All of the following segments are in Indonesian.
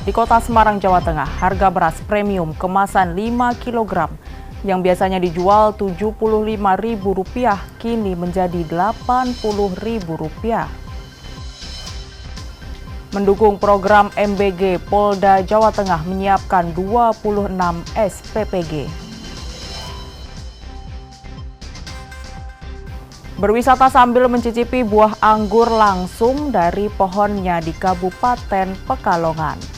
Di Kota Semarang, Jawa Tengah, harga beras premium kemasan 5 kg yang biasanya dijual Rp75.000 kini menjadi Rp80.000. Mendukung program MBG, Polda Jawa Tengah menyiapkan 26 SPPG. Berwisata sambil mencicipi buah anggur langsung dari pohonnya di Kabupaten Pekalongan.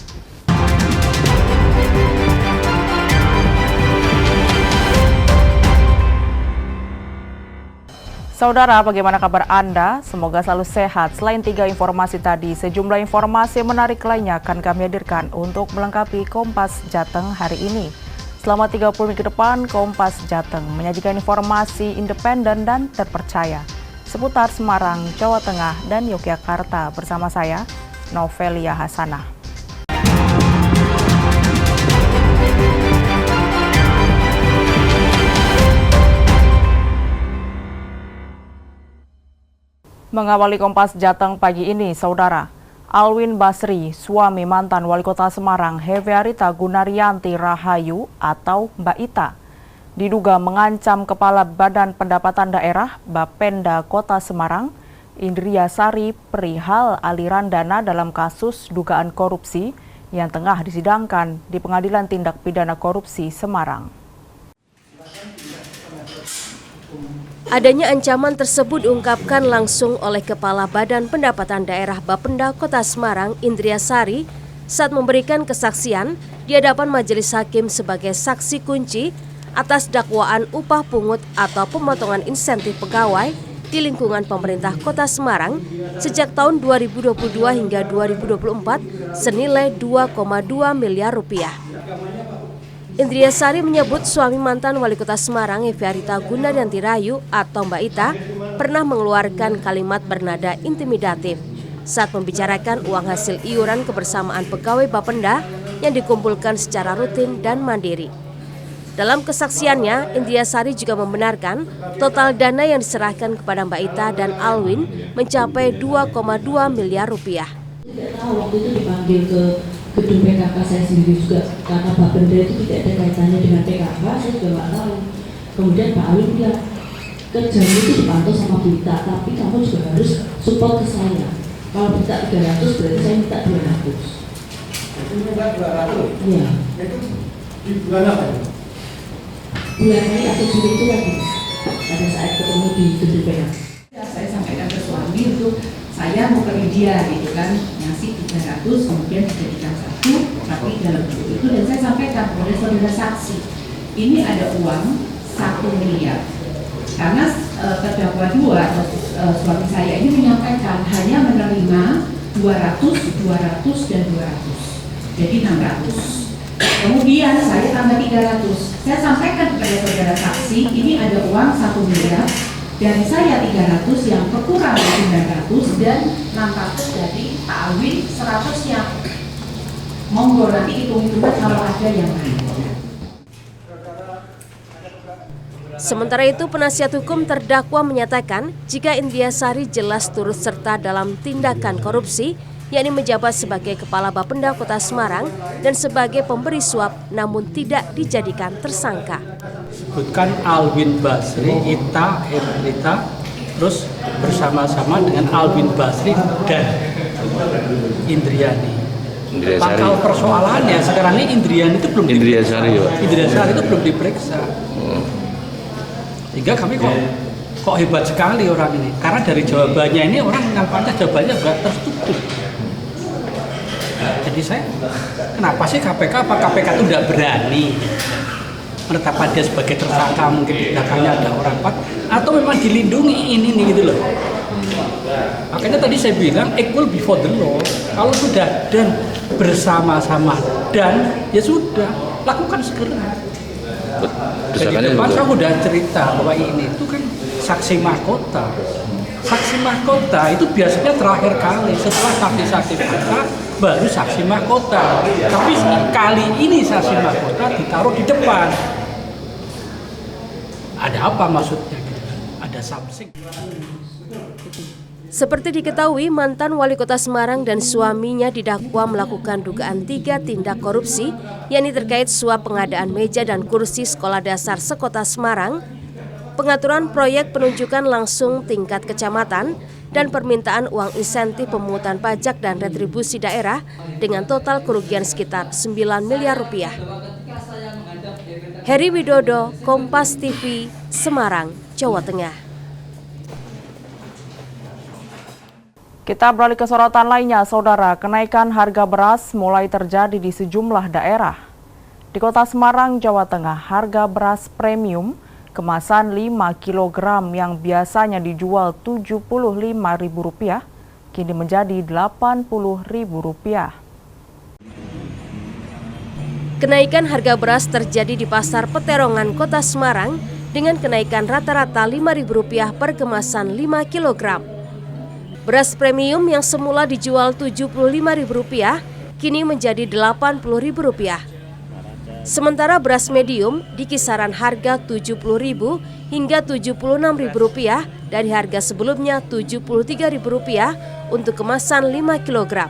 Saudara, bagaimana kabar Anda? Semoga selalu sehat. Selain 3 informasi tadi, sejumlah informasi menarik lainnya akan kami hadirkan untuk melengkapi Kompas Jateng hari ini. Selama 30 menit ke depan, Kompas Jateng menyajikan informasi independen dan terpercaya seputar Semarang, Jawa Tengah, dan Yogyakarta bersama saya, Novelia Hasanah. Mengawali Kompas Jateng pagi ini, Saudara, Alwin Basri, suami mantan Wali Kota Semarang, Heviarita Gunaryanti Rahayu atau Mbak Ita, diduga mengancam Kepala Badan Pendapatan Daerah Bapenda Kota Semarang, Indria Sari, perihal aliran dana dalam kasus dugaan korupsi yang tengah disidangkan di Pengadilan Tindak Pidana Korupsi Semarang. Adanya ancaman tersebut diungkapkan langsung oleh Kepala Badan Pendapatan Daerah Bapenda Kota Semarang, Indria Sari, saat memberikan kesaksian di hadapan majelis hakim sebagai saksi kunci atas dakwaan upah pungut atau pemotongan insentif pegawai di lingkungan pemerintah Kota Semarang sejak tahun 2022 hingga 2024 senilai Rp2,2 miliar. Indria Sari menyebut suami mantan Wali Kota Semarang, Heviarita Gunaryanti Rahayu atau Mbak Ita, pernah mengeluarkan kalimat bernada intimidatif saat membicarakan uang hasil iuran kebersamaan pegawai Bapenda yang dikumpulkan secara rutin dan mandiri. Dalam kesaksiannya, Indria Sari juga membenarkan total dana yang diserahkan kepada Mbak Ita dan Alwin mencapai Rp2,2 miliar. Tidak tahu waktu itu dipanggil ke gedung PKK saya sendiri juga karena Bapenda itu tidak ada kaitannya dengan PKK, saya juga nggak tahu. Kemudian Pak Alwin bilang, kerjanya itu dipantau sama Bu Ita, tapi kamu juga harus support ke saya. Kalau minta 300 berarti saya minta 200. Itu minta 200? Iya. Itu di bulan apa ya? Bulan Mei atau Juli itu lagi, pada saat ketemu di gedung PKK. Saya sampaikan ke suami untuk saya mau ke India gitu kan, ngasih 300 kemudian dijadikan 1 tapi dalam bentuk itu, dan saya sampaikan kepada saudara saksi ini ada uang 1 miliar karena terdakwa 2 atau suami saya ini menyampaikan hanya menerima 200 dan 200 jadi 600. Kemudian saya tambah 300, saya sampaikan kepada saudara saksi ini ada uang 1 miliar dari saya 300 yang kekurangan 900 dan 600 dari Pak Alwin 100 yang monggo nanti hitung-hitungan kalau ada yang lain. Sementara itu, penasihat hukum terdakwa menyatakan jika Indria Sari jelas turut serta dalam tindakan korupsi, yakni menjabat sebagai Kepala Bapenda Kota Semarang dan sebagai pemberi suap namun tidak dijadikan tersangka. Sebutkan Alwin Basri, Ita, Heviarita, terus bersama-sama dengan Alwin Basri dan Indriani. Kalau persoalannya sekarang ini Indriani itu belum diperiksa. Indria Sari itu belum diperiksa. Sehingga kami kok hebat sekali orang ini. Karena dari jawabannya ini orang nampaknya jawabannya agak tertutup. Jadi saya, kenapa sih KPK? Apa KPK itu tidak berani menetapkan dia sebagai tersangka, mungkin di belakangnya ada orang kuat, atau memang dilindungi ini gitu loh. Makanya tadi saya bilang equal before the law. Kalau sudah dan bersama-sama dan ya sudah lakukan segera. Jadi depan saya sudah cerita bahwa ini itu kan saksi mahkota. Saksi mahkota itu biasanya terakhir kali, setelah saksi-saksi fakta baru saksi mahkota. Tapi kali ini saksi mahkota ditaruh di depan. Ada apa maksudnya? Ada something. Seperti diketahui, mantan wali kota Semarang dan suaminya didakwa melakukan dugaan 3 tindak korupsi, yakni terkait suap pengadaan meja dan kursi sekolah dasar sekota Semarang, pengaturan proyek penunjukan langsung tingkat kecamatan, dan permintaan uang insentif pemungutan pajak dan retribusi daerah dengan total kerugian sekitar 9 miliar rupiah. Heri Widodo, Kompas TV, Semarang, Jawa Tengah. Kita beralih ke sorotan lainnya, Saudara. Kenaikan harga beras mulai terjadi di sejumlah daerah. Di Kota Semarang, Jawa Tengah, harga beras premium kemasan 5 kg yang biasanya dijual Rp75.000 kini menjadi Rp80.000. Kenaikan harga beras terjadi di Pasar Peterongan, Kota Semarang dengan kenaikan rata-rata Rp5.000 per kemasan 5 kg. Beras premium yang semula dijual Rp75.000 kini menjadi Rp80.000. Sementara beras medium di kisaran harga Rp70.000 hingga Rp76.000 dari harga sebelumnya Rp73.000 untuk kemasan 5 kg.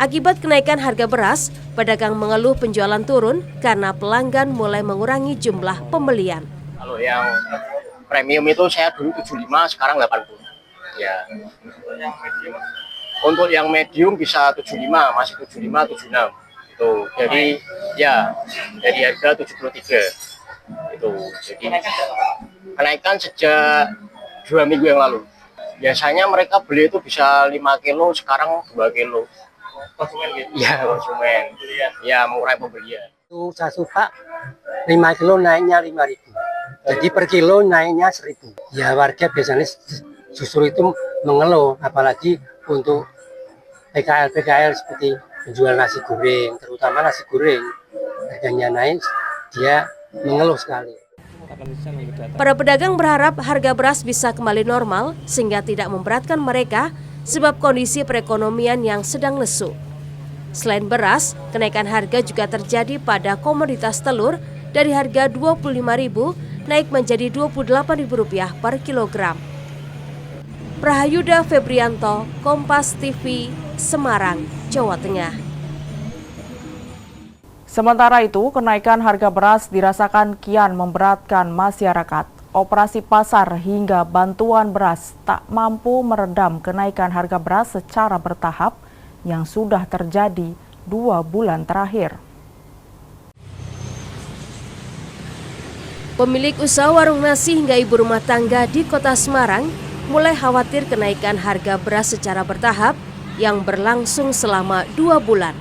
Akibat kenaikan harga beras, pedagang mengeluh penjualan turun karena pelanggan mulai mengurangi jumlah pembelian. Kalau yang premium itu saya dulu 75, sekarang 80. Ya. Untuk yang medium bisa 75, masih 75, 76. Itu. Jadi ya dari harga 73. Itu. Jadi kenaikan sejak 2 minggu yang lalu. Biasanya mereka beli itu bisa 5 kilo, sekarang 2 kilo. Konsumen gitu? Ya, konsumen. Ya, mengurangi pembelian. Itu saya suka 5 kilo naiknya 5.000. Jadi per kilo naiknya 1.000. Ya warga biasanya justru itu mengeluh, apalagi untuk PKL seperti menjual nasi goreng, terutama nasi goreng harganya naik, dia mengeluh sekali. Para pedagang berharap harga beras bisa kembali normal sehingga tidak memberatkan mereka sebab kondisi perekonomian yang sedang lesu. Selain beras, kenaikan harga juga terjadi pada komoditas telur dari harga Rp25.000 naik menjadi Rp28.000 per kilogram. Prahayuda Febrianto, Kompas TV, Semarang, Jawa Tengah. Sementara itu, kenaikan harga beras dirasakan kian memberatkan masyarakat. Operasi pasar hingga bantuan beras tak mampu meredam kenaikan harga beras secara bertahap yang sudah terjadi 2 bulan terakhir. Pemilik usaha warung nasi hingga ibu rumah tangga di Kota Semarang mulai khawatir kenaikan harga beras secara bertahap yang berlangsung selama 2 bulan.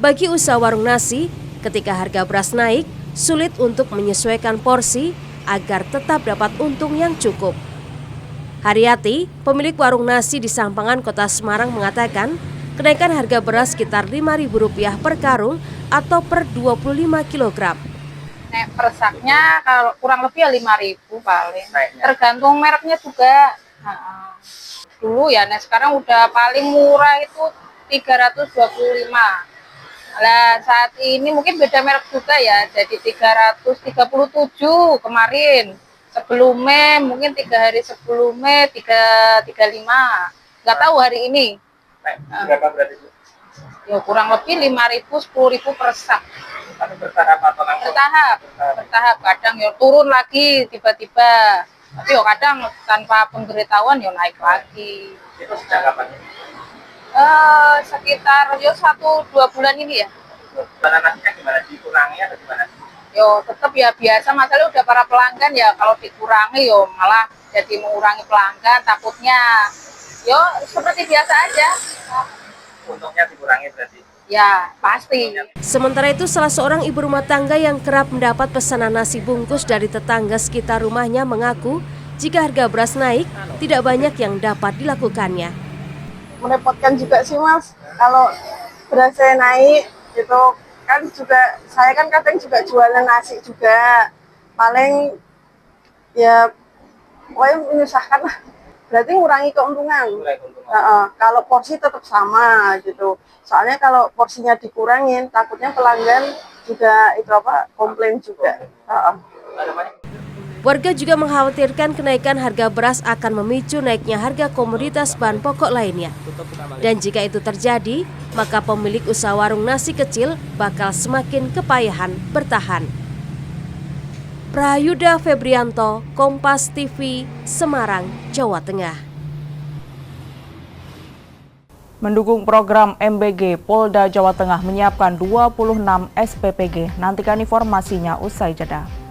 Bagi usaha warung nasi, ketika harga beras naik, sulit untuk menyesuaikan porsi agar tetap dapat untung yang cukup. Haryati, pemilik warung nasi di Sampangan, Kota Semarang mengatakan, kenaikan harga beras sekitar Rp5.000 per karung atau per 25 kg. Per saknya kalau kurang lebih ya 5.000 paling. Tergantung mereknya juga. Dulu ya, sekarang udah paling murah itu 325. Nah, saat ini mungkin beda merek juga ya, jadi 337 kemarin. Sebelumnya mungkin 3 hari sebelumnya 335. Nggak tahu hari ini. Berapa berarti? Ya kurang lebih 5.000, 10.000 per sak. Bertahap atau langsung? Bertahap. Kadang ya turun lagi tiba-tiba. Tapi ya kadang tanpa pemberitahuan ya naik lagi. Itu sejak kapan? Sekitar 1-2 bulan ini ya. Bahan nasinya gimana? Dikurangi atau gimana? Yo tetap ya biasa, masalah udah para pelanggan ya, kalau dikurangi yo malah jadi mengurangi pelanggan, takutnya yo seperti biasa aja. Untungnya dikurangi berarti? Ya pasti. Sementara itu, salah seorang ibu rumah tangga yang kerap mendapat pesanan nasi bungkus dari tetangga sekitar rumahnya mengaku jika harga beras naik, tidak banyak yang dapat dilakukannya. Merepotkan juga sih Mas, kalau berasnya naik gitu kan, juga saya kan kadang juga jualan nasi juga, paling ya pokoknya menyusahkan lah, berarti ngurangi keuntungan. Kalau porsi tetap sama gitu, soalnya kalau porsinya dikurangin takutnya pelanggan juga komplain juga. Warga juga mengkhawatirkan kenaikan harga beras akan memicu naiknya harga komoditas bahan pokok lainnya. Dan jika itu terjadi, maka pemilik usaha warung nasi kecil bakal semakin kepayahan bertahan. Prayuda Febrianto, Kompas TV, Semarang, Jawa Tengah. Mendukung program MBG, Polda Jawa Tengah menyiapkan 26 SPPG. Nantikan informasinya usai jeda.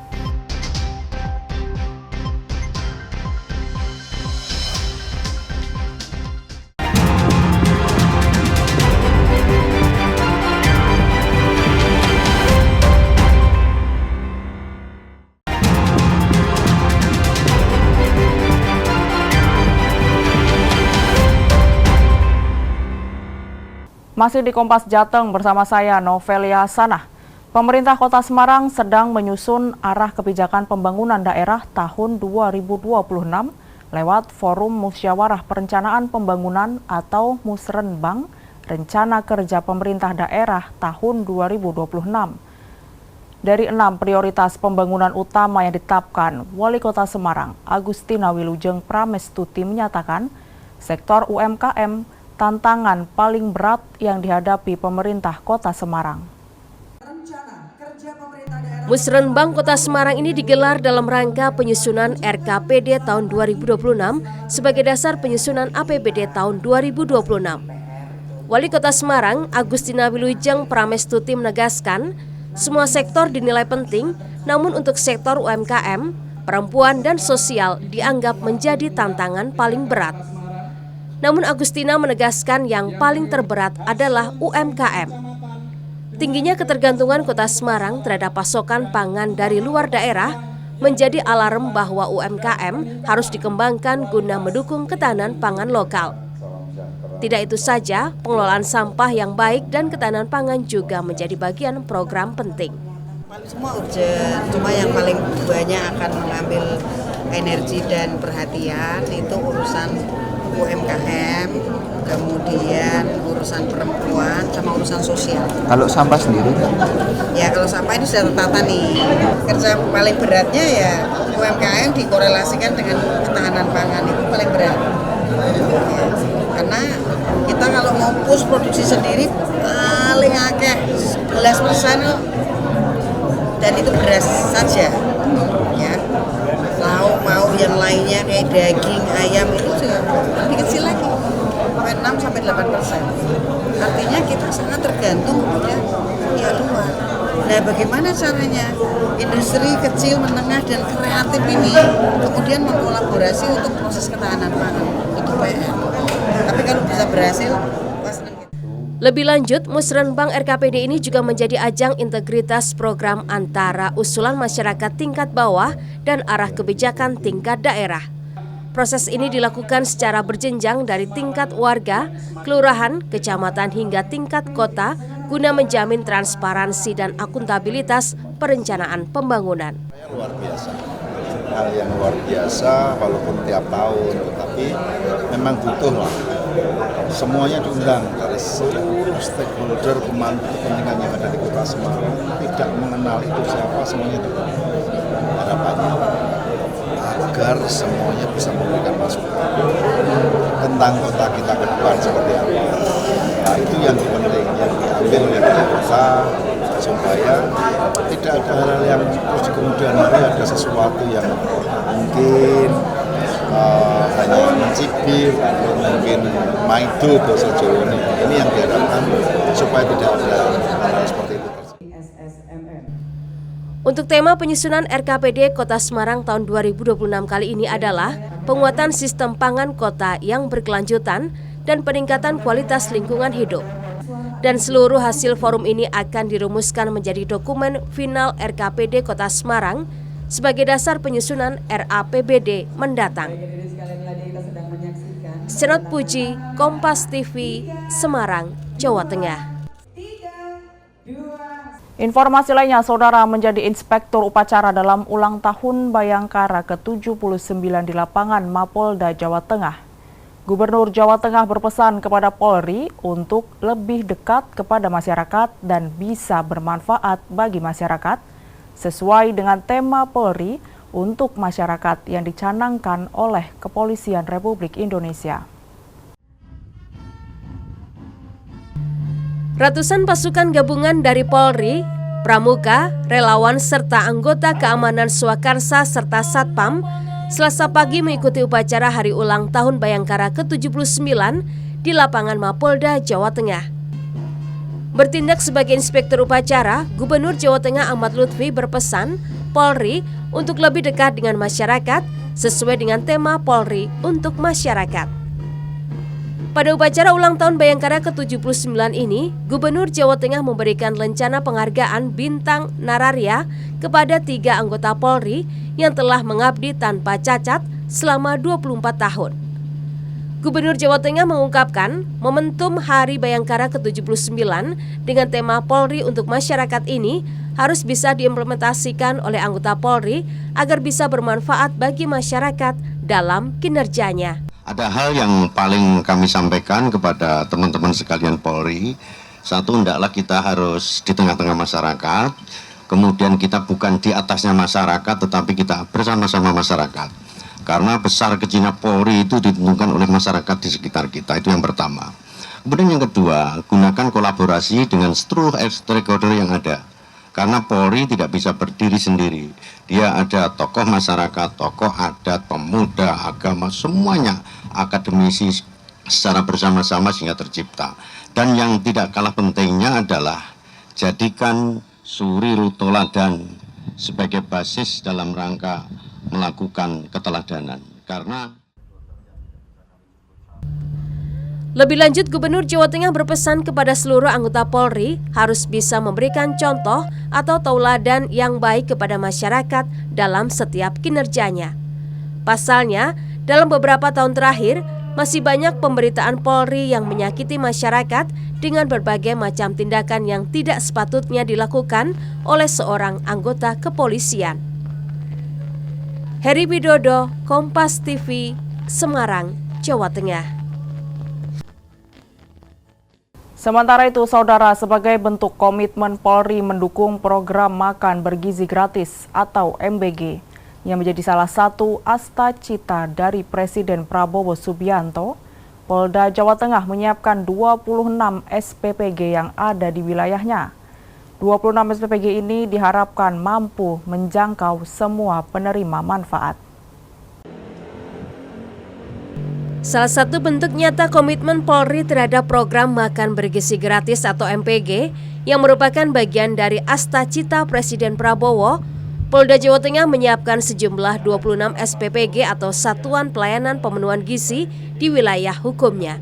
Masih di Kompas Jateng bersama saya Novelia Sanah. Pemerintah Kota Semarang sedang menyusun arah kebijakan pembangunan daerah tahun 2026 lewat Forum Musyawarah Perencanaan Pembangunan atau Musrenbang Rencana Kerja Pemerintah Daerah tahun 2026. Dari 6 prioritas pembangunan utama yang ditetapkan, Wali Kota Semarang Agustina Wilujeng Pramestuti menyatakan sektor UMKM tantangan paling berat yang dihadapi pemerintah Kota Semarang. Musrenbang Kota Semarang ini digelar dalam rangka penyusunan RKPD tahun 2026 sebagai dasar penyusunan APBD tahun 2026. Wali Kota Semarang Agustina Wilujeng Pramestuti menegaskan, semua sektor dinilai penting, namun untuk sektor UMKM, perempuan dan sosial dianggap menjadi tantangan paling berat. Namun Agustina menegaskan yang paling terberat adalah UMKM. Tingginya ketergantungan Kota Semarang terhadap pasokan pangan dari luar daerah menjadi alarm bahwa UMKM harus dikembangkan guna mendukung ketahanan pangan lokal. Tidak itu saja, pengelolaan sampah yang baik dan ketahanan pangan juga menjadi bagian program penting. Semua urgent, cuma yang paling banyak akan mengambil energi dan perhatian itu urusan UMKM, kemudian urusan perempuan, sama urusan sosial. Kalau sampah sendiri? Ya kalau sampah ini sudah tertata nih. Kerja paling beratnya ya UMKM dikorelasikan dengan ketahanan pangan, itu paling berat. Ya, karena kita kalau mau push produksi sendiri paling akeh 11% dan itu beras saja. Ya. Mau yang lainnya kayak daging, ayam itu juga lebih kecil lagi, 6-8%. Artinya kita sangat tergantung kepada pihak luar. Nah, bagaimana caranya industri kecil, menengah, dan kreatif ini kemudian mengkolaborasi untuk proses ketahanan pangan? Itu PR. Tapi kalau bisa berhasil, pasti. Lebih lanjut, Musrenbang RKPD ini juga menjadi ajang integritas program antara usulan masyarakat tingkat bawah dan arah kebijakan tingkat daerah. Proses ini dilakukan secara berjenjang dari tingkat warga, kelurahan, kecamatan hingga tingkat kota guna menjamin transparansi dan akuntabilitas perencanaan pembangunan. Luar biasa, hal yang luar biasa walaupun tiap tahun, tetapi memang butuh lah. Semuanya diundang dari seluruh stakeholder pemangku kepentingan yang ada di Kota Semarang, tidak mengenal itu siapa, semuanya diundang. Harapannya agar semuanya bisa memberikan masukan tentang kota kita ke depan seperti apa. Nah, itu yang penting yang diambil oleh kota supaya tidak ada hal-hal yang terus di kemudian hari ada sesuatu yang mungkin hanya mencibir atau mungkin maido bahasa Jawa ini yang diharapkan supaya tidak ada hal seperti itu. Untuk tema penyusunan RKPD Kota Semarang tahun 2026 kali ini adalah penguatan sistem pangan kota yang berkelanjutan dan peningkatan kualitas lingkungan hidup. Dan seluruh hasil forum ini akan dirumuskan menjadi dokumen final RKPD Kota Semarang sebagai dasar penyusunan RAPBD mendatang. Senot Puji, Kompas TV, Semarang, Jawa Tengah. Informasi lainnya, Saudara, menjadi inspektur upacara dalam ulang tahun Bayangkara ke-79 di lapangan Mapolda Jawa Tengah. Gubernur Jawa Tengah berpesan kepada Polri untuk lebih dekat kepada masyarakat dan bisa bermanfaat bagi masyarakat. Sesuai dengan tema Polri, untuk masyarakat yang dicanangkan oleh Kepolisian Republik Indonesia. Ratusan pasukan gabungan dari Polri, Pramuka, relawan serta anggota keamanan Swakarsa serta Satpam Selasa pagi mengikuti upacara hari ulang tahun Bayangkara ke-79 di lapangan Mapolda, Jawa Tengah. Bertindak sebagai inspektur upacara, Gubernur Jawa Tengah Ahmad Lutfi berpesan Polri untuk lebih dekat dengan masyarakat sesuai dengan tema Polri untuk masyarakat. Pada upacara ulang tahun Bayangkara ke-79 ini, Gubernur Jawa Tengah memberikan lencana penghargaan Bintang Nararya kepada 3 anggota Polri yang telah mengabdi tanpa cacat selama 24 tahun. Gubernur Jawa Tengah mengungkapkan momentum Hari Bayangkara ke-79 dengan tema Polri untuk masyarakat ini harus bisa diimplementasikan oleh anggota Polri agar bisa bermanfaat bagi masyarakat dalam kinerjanya. Ada hal yang paling kami sampaikan kepada teman-teman sekalian Polri. Satu, hendaklah kita harus di tengah-tengah masyarakat. Kemudian kita bukan di atasnya masyarakat, tetapi kita bersama-sama masyarakat. Karena besar kecilnya Polri itu ditentukan oleh masyarakat di sekitar kita, itu yang pertama. Kemudian yang kedua, gunakan kolaborasi dengan seluruh stakeholder yang ada. Karena Polri tidak bisa berdiri sendiri. Dia ada tokoh masyarakat, tokoh adat, pemuda, agama, semuanya akademisi secara bersama-sama sehingga tercipta. Dan yang tidak kalah pentingnya adalah jadikan suri toladan sebagai basis dalam rangka melakukan keteladanan. Karena lebih lanjut, Gubernur Jawa Tengah berpesan kepada seluruh anggota Polri harus bisa memberikan contoh atau tauladan yang baik kepada masyarakat dalam setiap kinerjanya. Pasalnya, dalam beberapa tahun terakhir, masih banyak pemberitaan Polri yang menyakiti masyarakat dengan berbagai macam tindakan yang tidak sepatutnya dilakukan oleh seorang anggota kepolisian. Heri Widodo, Kompas TV, Semarang, Jawa Tengah. Sementara itu, Saudara, sebagai bentuk komitmen Polri mendukung program makan bergizi gratis atau MBG yang menjadi salah satu asta-cita dari Presiden Prabowo Subianto, Polda Jawa Tengah menyiapkan 26 SPPG yang ada di wilayahnya. 26 SPPG ini diharapkan mampu menjangkau semua penerima manfaat. Salah satu bentuk nyata komitmen Polri terhadap program makan bergizi gratis atau MPG yang merupakan bagian dari asta-cita Presiden Prabowo, Polda Jawa Tengah menyiapkan sejumlah 26 SPPG atau Satuan Pelayanan Pemenuhan Gizi di wilayah hukumnya.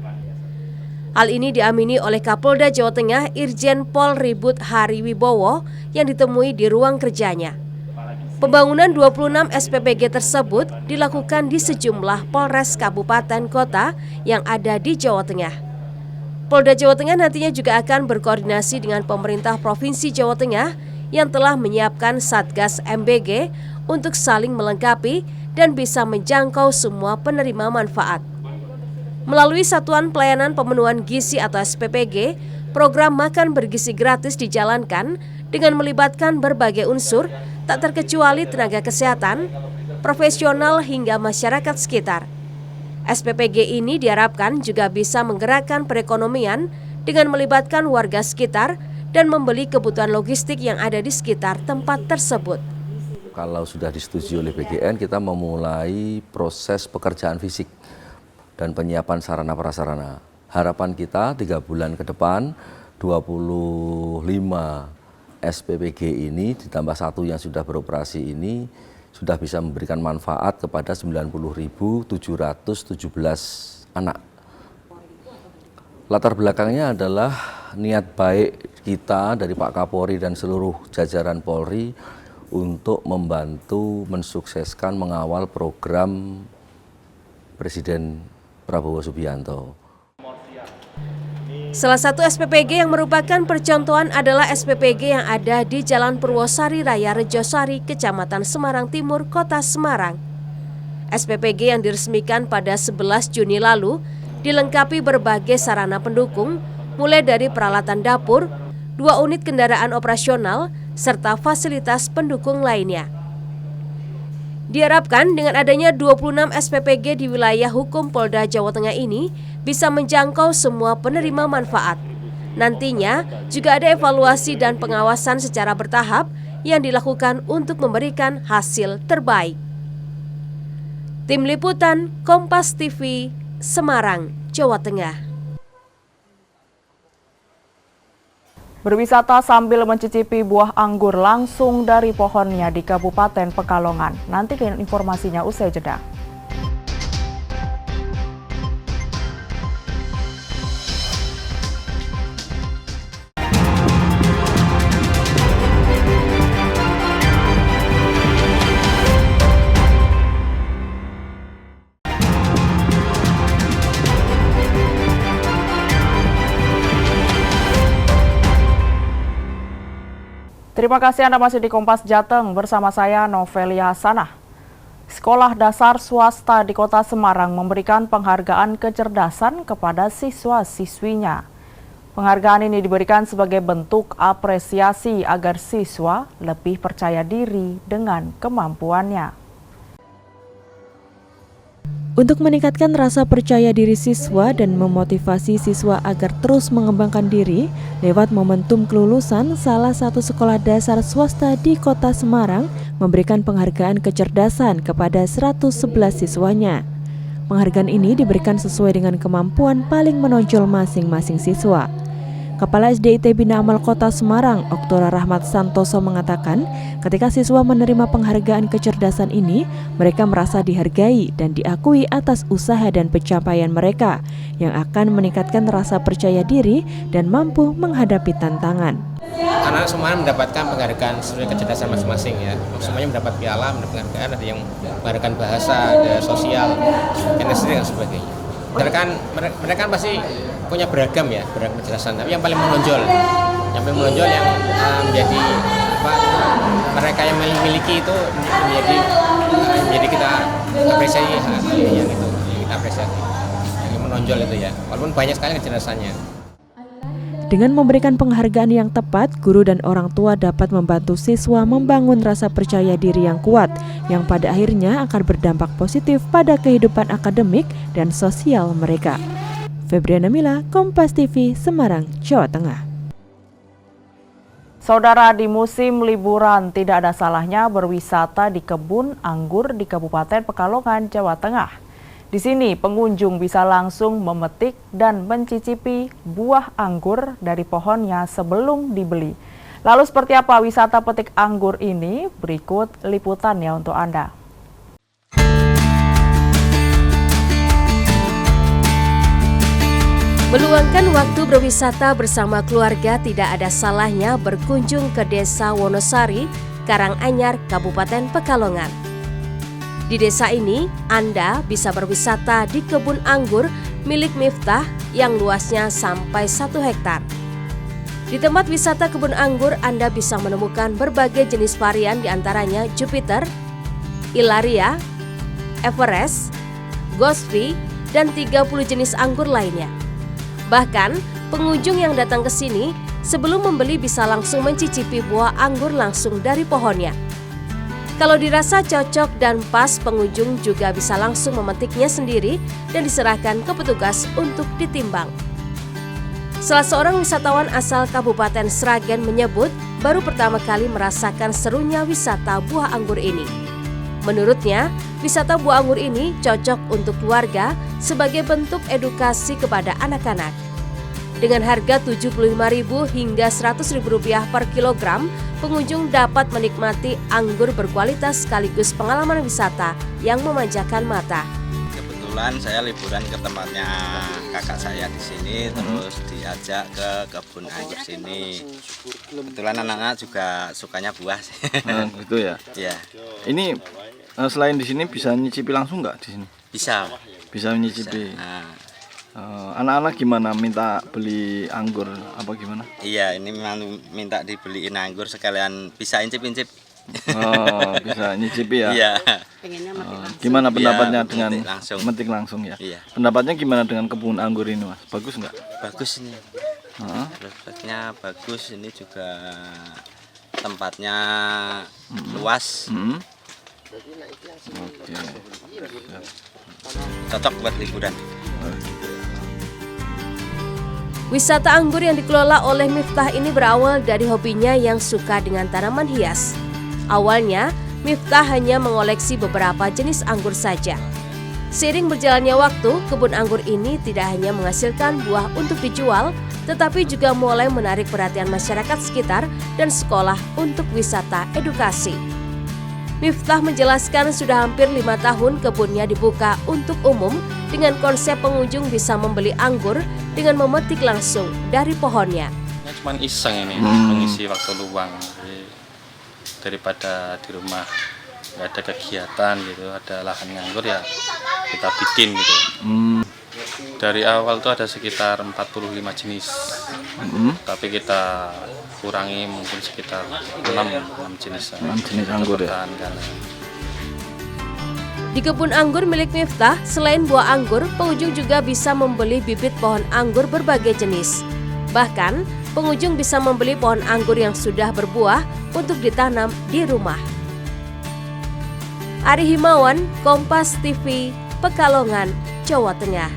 Hal ini diamini oleh Kapolda Jawa Tengah Irjen Pol Ribut Hari Wibowo yang ditemui di ruang kerjanya. Pembangunan 26 SPPG tersebut dilakukan di sejumlah Polres Kabupaten Kota yang ada di Jawa Tengah. Polda Jawa Tengah nantinya juga akan berkoordinasi dengan pemerintah Provinsi Jawa Tengah yang telah menyiapkan Satgas MBG untuk saling melengkapi dan bisa menjangkau semua penerima manfaat. Melalui Satuan Pelayanan Pemenuhan Gizi atau SPPG, program makan bergizi gratis dijalankan dengan melibatkan berbagai unsur, tak terkecuali tenaga kesehatan, profesional hingga masyarakat sekitar. SPPG ini diharapkan juga bisa menggerakkan perekonomian dengan melibatkan warga sekitar dan membeli kebutuhan logistik yang ada di sekitar tempat tersebut. Kalau sudah disetujui oleh BGN, kita memulai proses pekerjaan fisik dan penyiapan sarana prasarana. Harapan kita 3 bulan ke depan, 25 SPPG ini ditambah 1 yang sudah beroperasi ini sudah bisa memberikan manfaat kepada 90.717 anak. Latar belakangnya adalah niat baik kita dari Pak Kapolri dan seluruh jajaran Polri untuk membantu mensukseskan mengawal program Presiden Prabowo Subianto. Salah satu SPPG yang merupakan percontohan adalah SPPG yang ada di Jalan Purwosari Raya Rejosari, Kecamatan Semarang Timur, Kota Semarang. SPPG yang diresmikan pada 11 Juni lalu dilengkapi berbagai sarana pendukung, mulai dari peralatan dapur, 2 unit kendaraan operasional, serta fasilitas pendukung lainnya. Diharapkan dengan adanya 26 SPPG di wilayah hukum Polda Jawa Tengah ini bisa menjangkau semua penerima manfaat. Nantinya juga ada evaluasi dan pengawasan secara bertahap yang dilakukan untuk memberikan hasil terbaik. Tim Liputan Kompas TV, Semarang, Jawa Tengah. Berwisata sambil mencicipi buah anggur langsung dari pohonnya di Kabupaten Pekalongan. Nantikan informasinya usai jeda. Terima kasih Anda masih di Kompas Jateng bersama saya Novelia Hasanah. Sekolah dasar swasta di Kota Semarang memberikan penghargaan kecerdasan kepada siswa-siswinya. Penghargaan ini diberikan sebagai bentuk apresiasi agar siswa lebih percaya diri dengan kemampuannya. Untuk meningkatkan rasa percaya diri siswa dan memotivasi siswa agar terus mengembangkan diri, lewat momentum kelulusan, salah satu sekolah dasar swasta di Kota Semarang memberikan penghargaan kecerdasan kepada 111 siswanya. Penghargaan ini diberikan sesuai dengan kemampuan paling menonjol masing-masing siswa. Kepala SDIT Bina Amal Kota Semarang, Oktora Rahmat Santoso mengatakan, ketika siswa menerima penghargaan kecerdasan ini, mereka merasa dihargai dan diakui atas usaha dan pencapaian mereka, yang akan meningkatkan rasa percaya diri dan mampu menghadapi tantangan. Anak-anak semua mendapatkan penghargaan sesuai kecerdasan masing-masing ya. Semuanya mendapat piala, mendapat penghargaan, ada yang penghargaan bahasa, ada sosial, chemistry dan sebagainya. Mereka pasti punya beragam kecerdasan, tapi yang paling menonjol yang menjadi mereka yang memiliki itu menjadi kita apresiasi yang itu, kita apresiasi yang menonjol itu ya, walaupun banyak sekali kecerdasannya. Dengan memberikan penghargaan yang tepat, guru dan orang tua dapat membantu siswa membangun rasa percaya diri yang kuat, yang pada akhirnya akan berdampak positif pada kehidupan akademik dan sosial mereka. Febriana Mila, Kompas TV, Semarang, Jawa Tengah. Saudara, di musim liburan tidak ada salahnya berwisata di kebun anggur di Kabupaten Pekalongan, Jawa Tengah. Di sini pengunjung bisa langsung memetik dan mencicipi buah anggur dari pohonnya sebelum dibeli. Lalu seperti apa wisata petik anggur ini? Berikut liputannya untuk Anda. Meluangkan waktu berwisata bersama keluarga tidak ada salahnya berkunjung ke Desa Wonosari, Karanganyar, Kabupaten Pekalongan. Di desa ini, Anda bisa berwisata di kebun anggur milik Miftah yang luasnya sampai 1 hektar. Di tempat wisata kebun anggur, Anda bisa menemukan berbagai jenis varian diantaranya Jupiter, Ilaria, Everest, Gosvi, dan 30 jenis anggur lainnya. Bahkan, pengunjung yang datang ke sini sebelum membeli bisa langsung mencicipi buah anggur langsung dari pohonnya. Kalau dirasa cocok dan pas, pengunjung juga bisa langsung memetiknya sendiri dan diserahkan ke petugas untuk ditimbang. Salah seorang wisatawan asal Kabupaten Sragen menyebut baru pertama kali merasakan serunya wisata buah anggur ini. Menurutnya, wisata buah anggur ini cocok untuk keluarga sebagai bentuk edukasi kepada anak-anak. Dengan harga Rp75.000 hingga Rp100.000 per kilogram, pengunjung dapat menikmati anggur berkualitas sekaligus pengalaman wisata yang memanjakan mata. Kebetulan saya liburan ke tempatnya kakak saya di sini, terus diajak ke kebun anggur sini. Kebetulan anak-anak juga sukanya buah sih. Gitu ya? Iya. Ini selain di sini bisa nyicipi langsung nggak di sini? Bisa. Bisa menyicipi. Nah. Anak-anak gimana minta beli anggur apa gimana? Iya, ini memang minta dibeliin anggur sekalian bisa incip-incip. Oh, bisa nyicipi ya? Iya. Gimana pendapatnya ya, dengan metik langsung ya? Iya. Pendapatnya gimana dengan kebun anggur ini, Mas? Bagus nggak? Bagus ini. Prospeknya bagus, ini juga tempatnya luas. Oke. Cocok buat liburan. Wisata anggur yang dikelola oleh Miftah ini berawal dari hobinya yang suka dengan tanaman hias. Awalnya, Miftah hanya mengoleksi beberapa jenis anggur saja. Seiring berjalannya waktu, kebun anggur ini tidak hanya menghasilkan buah untuk dijual, tetapi juga mulai menarik perhatian masyarakat sekitar dan sekolah untuk wisata edukasi. Miftah menjelaskan sudah hampir 5 tahun kebunnya dibuka untuk umum dengan konsep pengunjung bisa membeli anggur dengan memetik langsung dari pohonnya. Cuman iseng ini, mengisi waktu luang. Jadi, daripada di rumah nggak ada kegiatan gitu, ada lahan nganggur ya kita bikin gitu. Dari awal tuh ada sekitar 45 jenis, tapi kita kurangi mungkin sekitar 6 jenis. 6 jenis anggur ya. Di kebun anggur milik Miftah, selain buah anggur, pengunjung juga bisa membeli bibit pohon anggur berbagai jenis. Bahkan, pengunjung bisa membeli pohon anggur yang sudah berbuah untuk ditanam di rumah. Ari Himawan, Kompas TV, Pekalongan, Jawa Tengah.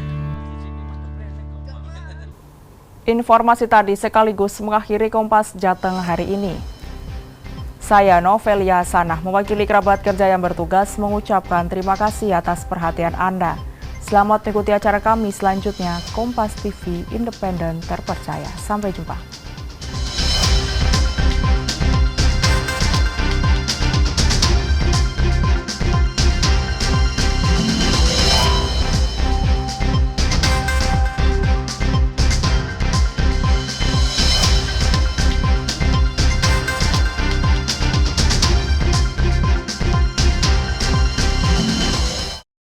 Informasi tadi sekaligus mengakhiri Kompas Jateng hari ini. Saya Novelia Sanah mewakili kerabat kerja yang bertugas mengucapkan terima kasih atas perhatian Anda. Selamat mengikuti acara kami selanjutnya, Kompas TV Independen Terpercaya. Sampai jumpa.